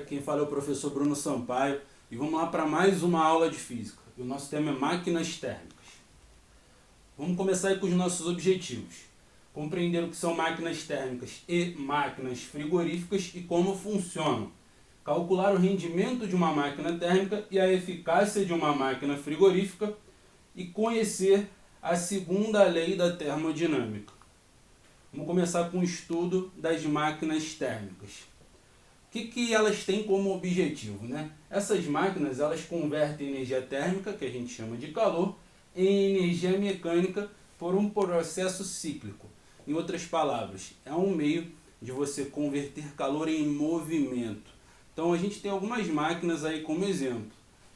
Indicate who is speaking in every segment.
Speaker 1: quem fala é o professor Bruno Sampaio e vamos lá para mais uma aula de física. E o nosso tema é máquinas térmicas. Vamos começar aí com os nossos objetivos. Compreender o que são máquinas térmicas e máquinas frigoríficas e como funcionam. Calcular o rendimento de uma máquina térmica e a eficácia de uma máquina frigorífica e conhecer a segunda lei da termodinâmica. Vamos começar com o estudo das máquinas térmicas. O que elas têm como objetivo, né? Essas máquinas elas convertem energia térmica, que a gente chama de calor, em energia mecânica por um processo cíclico. Em outras palavras, é um meio de você converter calor em movimento. Então a gente tem algumas máquinas aí como exemplo.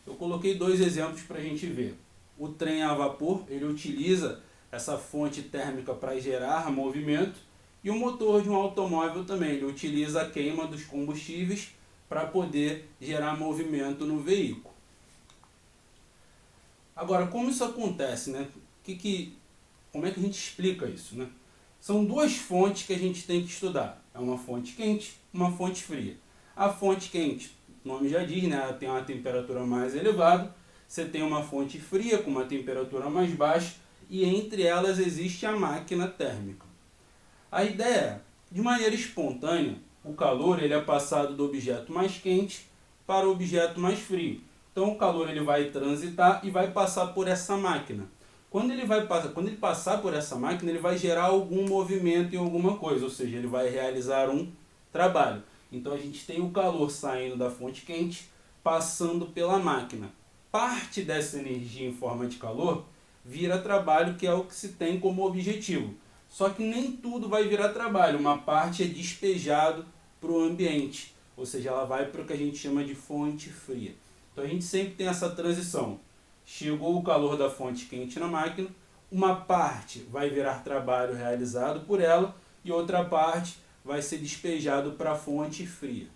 Speaker 1: Eu coloquei dois exemplos para a gente ver. O trem a vapor, ele utiliza essa fonte térmica para gerar movimento. E o motor de um automóvel também, ele utiliza a queima dos combustíveis para poder gerar movimento no veículo. Agora, como isso acontece, né? Como é que a gente explica isso, né? São duas fontes que a gente tem que estudar. É uma fonte quente, uma fonte fria. A fonte quente, o nome já diz, né? Ela tem uma temperatura mais elevada. Você tem uma fonte fria com uma temperatura mais baixa e entre elas existe a máquina térmica. A ideia é, de maneira espontânea, o calor ele é passado do objeto mais quente para o objeto mais frio. Então o calor ele vai transitar e vai passar por essa máquina. Quando ele passar por essa máquina, ele vai gerar algum movimento em alguma coisa, ou seja, ele vai realizar um trabalho. Então a gente tem o calor saindo da fonte quente, passando pela máquina. Parte dessa energia em forma de calor vira trabalho, que é o que se tem como objetivo. Só que nem tudo vai virar trabalho, uma parte é despejado para o ambiente, ou seja, ela vai para o que a gente chama de fonte fria. Então a gente sempre tem essa transição. Chegou o calor da fonte quente na máquina, uma parte vai virar trabalho realizado por ela e outra parte vai ser despejado para a fonte fria.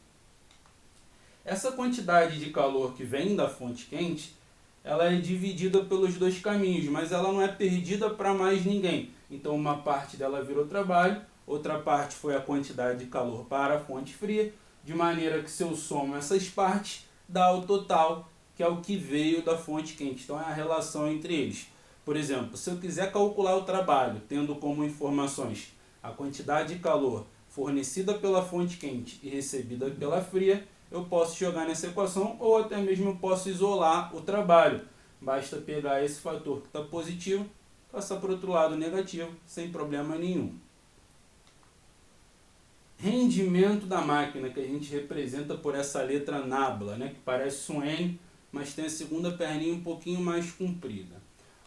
Speaker 1: Essa quantidade de calor que vem da fonte quente, ela é dividida pelos dois caminhos, mas ela não é perdida para mais ninguém. Então uma parte dela virou trabalho, outra parte foi a quantidade de calor para a fonte fria, de maneira que se eu somo essas partes, dá o total, que é o que veio da fonte quente. Então é a relação entre eles. Por exemplo, se eu quiser calcular o trabalho, tendo como informações a quantidade de calor fornecida pela fonte quente e recebida pela fria, eu posso jogar nessa equação ou até mesmo eu posso isolar o trabalho. Basta pegar esse fator que está positivo, passar para o outro lado negativo, sem problema nenhum. Rendimento da máquina, que a gente representa por essa letra nabla, né, que parece um N, mas tem a segunda perninha um pouquinho mais comprida.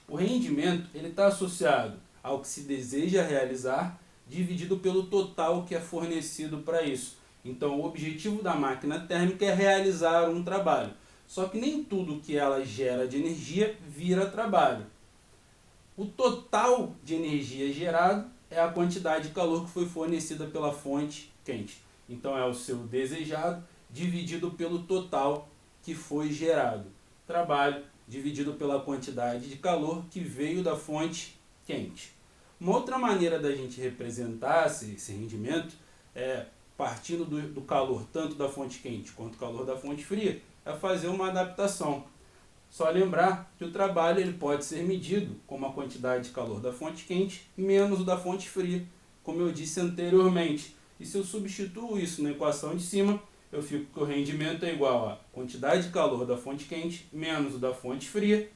Speaker 1: O rendimento está associado ao que se deseja realizar, dividido pelo total que é fornecido para isso. Então o objetivo da máquina térmica é realizar um trabalho. Só que nem tudo que ela gera de energia vira trabalho. O total de energia gerado é a quantidade de calor que foi fornecida pela fonte quente. Então é o seu desejado dividido pelo total que foi gerado. Trabalho dividido pela quantidade de calor que veio da fonte quente. Uma outra maneira da gente representar esse rendimento é partindo do calor tanto da fonte quente quanto do calor da fonte fria, é fazer uma adaptação. Só lembrar que o trabalho ele pode ser medido como a quantidade de calor da fonte quente menos o da fonte fria, como eu disse anteriormente. E se eu substituo isso na equação de cima, eu fico que o rendimento é igual a quantidade de calor da fonte quente menos o da fonte fria,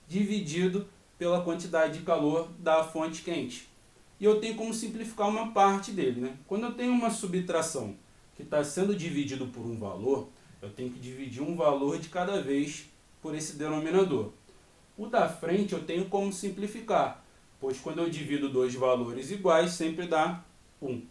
Speaker 1: dividido pela quantidade de calor da fonte quente. E eu tenho como simplificar uma parte dele, né? Quando eu tenho uma subtração que está sendo dividido por um valor, eu tenho que dividir um valor de cada vez por esse denominador. O da frente eu tenho como simplificar, pois quando eu divido dois valores iguais, sempre dá 1.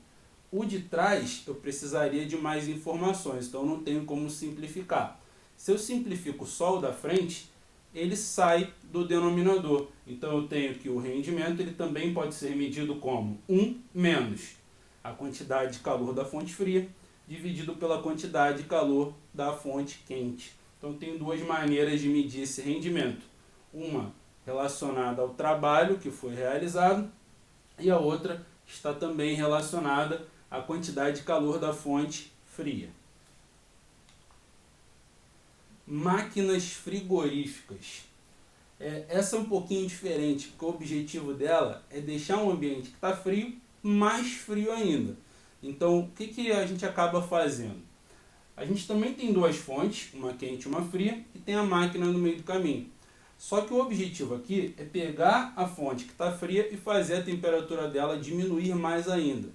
Speaker 1: O de trás eu precisaria de mais informações, então eu não tenho como simplificar. Se eu simplifico só o da frente, ele sai do denominador. Então eu tenho que o rendimento ele também pode ser medido como 1 menos a quantidade de calor da fonte fria dividido pela quantidade de calor da fonte quente. Então tem duas maneiras de medir esse rendimento. Uma relacionada ao trabalho que foi realizado e a outra está também relacionada à quantidade de calor da fonte fria. máquinas frigoríficas. Essa é um pouquinho diferente, porque o objetivo dela é deixar um ambiente que está frio mais frio ainda. Então, o que a gente acaba fazendo? A gente também tem duas fontes, uma quente e uma fria, e tem a máquina no meio do caminho. Só que o objetivo aqui é pegar a fonte que está fria e fazer a temperatura dela diminuir mais ainda.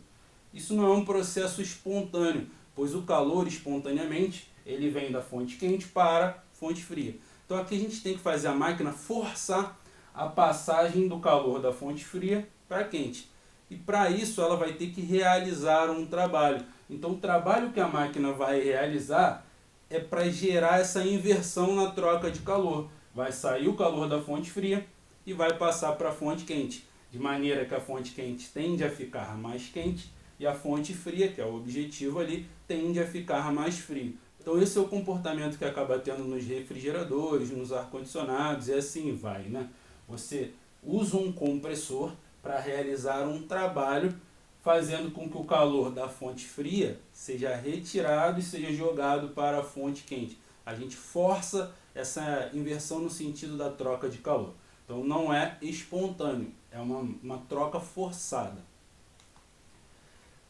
Speaker 1: Isso não é um processo espontâneo, pois o calor espontaneamente ele vem da fonte quente para a fonte fria. Então aqui a gente tem que fazer a máquina forçar a passagem do calor da fonte fria para a quente. E para isso ela vai ter que realizar um trabalho. Então o trabalho que a máquina vai realizar é para gerar essa inversão na troca de calor. Vai sair o calor da fonte fria e vai passar para a fonte quente, de maneira que a fonte quente tende a ficar mais quente e a fonte fria, que é o objetivo ali, tende a ficar mais frio. Então esse é o comportamento que acaba tendo nos refrigeradores, nos ar-condicionados e assim vai, né? Você usa um compressor para realizar um trabalho fazendo com que o calor da fonte fria seja retirado e seja jogado para a fonte quente. A gente força essa inversão no sentido da troca de calor. Então não é espontâneo, é uma troca forçada.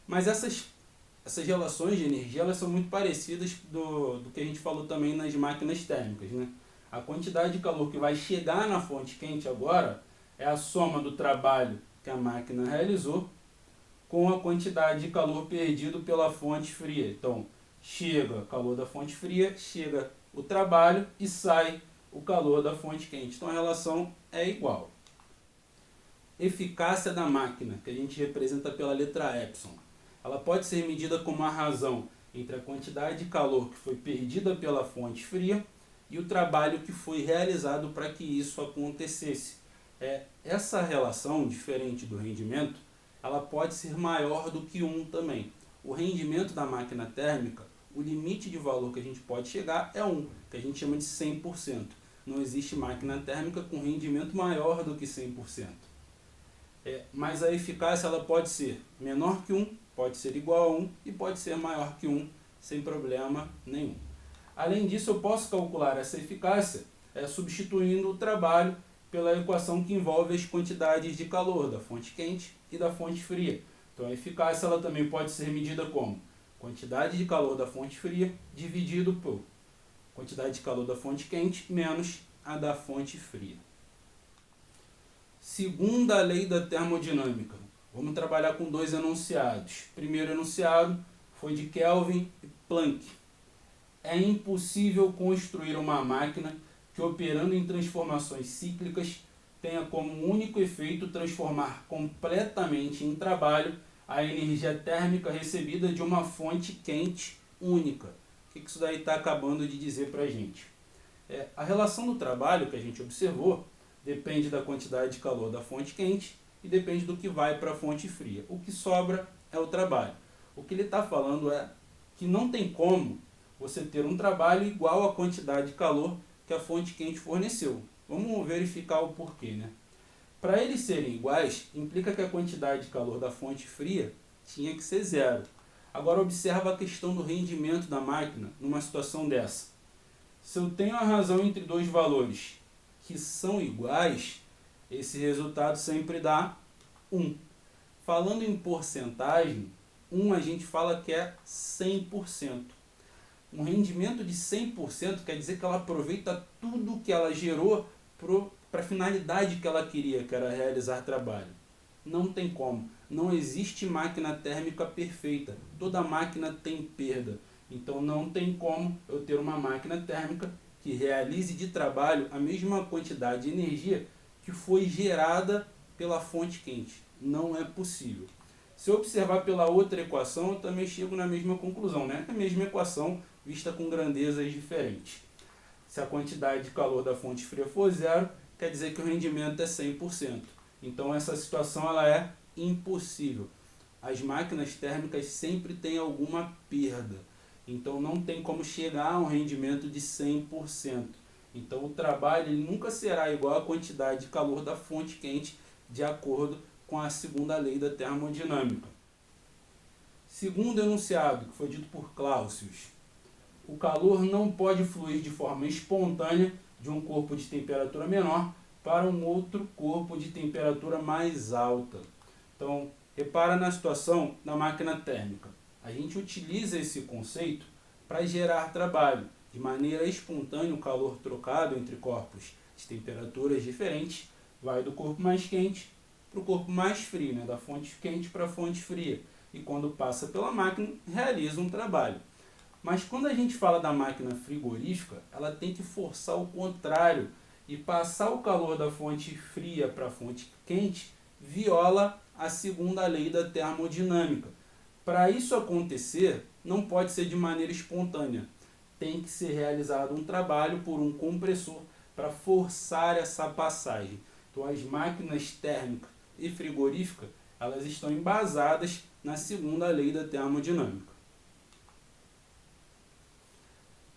Speaker 1: Mas essas relações de energia elas são muito parecidas do que a gente falou também nas máquinas térmicas, né? A quantidade de calor que vai chegar na fonte quente agora é a soma do trabalho que a máquina realizou com a quantidade de calor perdido pela fonte fria. Então, chega o calor da fonte fria, chega o trabalho e sai o calor da fonte quente. Então, a relação é igual. Eficácia da máquina, que a gente representa pela letra Epsilon. Ela pode ser medida como a razão entre a quantidade de calor que foi perdida pela fonte fria e o trabalho que foi realizado para que isso acontecesse. Essa relação, diferente do rendimento, ela pode ser maior do que 1 também. O rendimento da máquina térmica, o limite de valor que a gente pode chegar é 1, que a gente chama de 100%. Não existe máquina térmica com rendimento maior do que 100%. Mas a eficácia ela pode ser menor que 1, pode ser igual a 1 e pode ser maior que 1, sem problema nenhum. Além disso, eu posso calcular essa eficácia substituindo o trabalho pela equação que envolve as quantidades de calor da fonte quente e da fonte fria. Então a eficácia ela também pode ser medida como quantidade de calor da fonte fria dividido por quantidade de calor da fonte quente menos a da fonte fria. Segunda lei da termodinâmica. Vamos trabalhar com dois enunciados. O primeiro enunciado foi de Kelvin e Planck. É impossível construir uma máquina que, operando em transformações cíclicas, tenha como único efeito transformar completamente em trabalho a energia térmica recebida de uma fonte quente única. O que isso daí está acabando de dizer para a gente? A relação do trabalho que a gente observou depende da quantidade de calor da fonte quente e depende do que vai para a fonte fria. O que sobra é o trabalho. O que ele está falando é que não tem como você ter um trabalho igual à quantidade de calor que a fonte quente forneceu. Vamos verificar o porquê, né? Para eles serem iguais, implica que a quantidade de calor da fonte fria tinha que ser 0. Agora observa a questão do rendimento da máquina numa situação dessa. Se eu tenho a razão entre dois valores que são iguais, esse resultado sempre dá 1. Falando em porcentagem, 1 a gente fala que é 100%. Um rendimento de 100% quer dizer que ela aproveita tudo que ela gerou para a finalidade que ela queria, que era realizar trabalho. Não tem como. Não existe máquina térmica perfeita. Toda máquina tem perda. Então não tem como eu ter uma máquina térmica que realize de trabalho a mesma quantidade de energia que foi gerada pela fonte quente. Não é possível. Se eu observar pela outra equação, eu também chego na mesma conclusão, né? A mesma equação vista com grandezas diferentes. Se a quantidade de calor da fonte fria for 0, quer dizer que o rendimento é 100%. Então essa situação ela é impossível. As máquinas térmicas sempre têm alguma perda. Então não tem como chegar a um rendimento de 100%. Então o trabalho ele nunca será igual à quantidade de calor da fonte quente, de acordo com a segunda lei da termodinâmica. Segundo enunciado, que foi dito por Clausius. o calor não pode fluir de forma espontânea de um corpo de temperatura menor para um outro corpo de temperatura mais alta. Então, repara na situação da máquina térmica. A gente utiliza esse conceito para gerar trabalho. De maneira espontânea, o calor trocado entre corpos de temperaturas diferentes vai do corpo mais quente para o corpo mais frio, né? Da fonte quente para a fonte fria. E quando passa pela máquina, realiza um trabalho. Mas quando a gente fala da máquina frigorífica, ela tem que forçar o contrário e passar o calor da fonte fria para a fonte quente viola a segunda lei da termodinâmica. Para isso acontecer, não pode ser de maneira espontânea. Tem que ser realizado um trabalho por um compressor para forçar essa passagem. Então as máquinas térmicas e frigoríficas, elas estão embasadas na segunda lei da termodinâmica.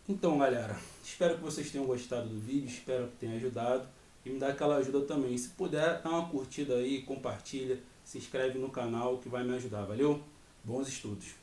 Speaker 1: Então, galera, espero que vocês tenham gostado do vídeo, espero que tenha ajudado e me dá aquela ajuda também. Se puder, dá uma curtida aí, compartilha, se inscreve no canal que vai me ajudar, valeu? Bons estudos!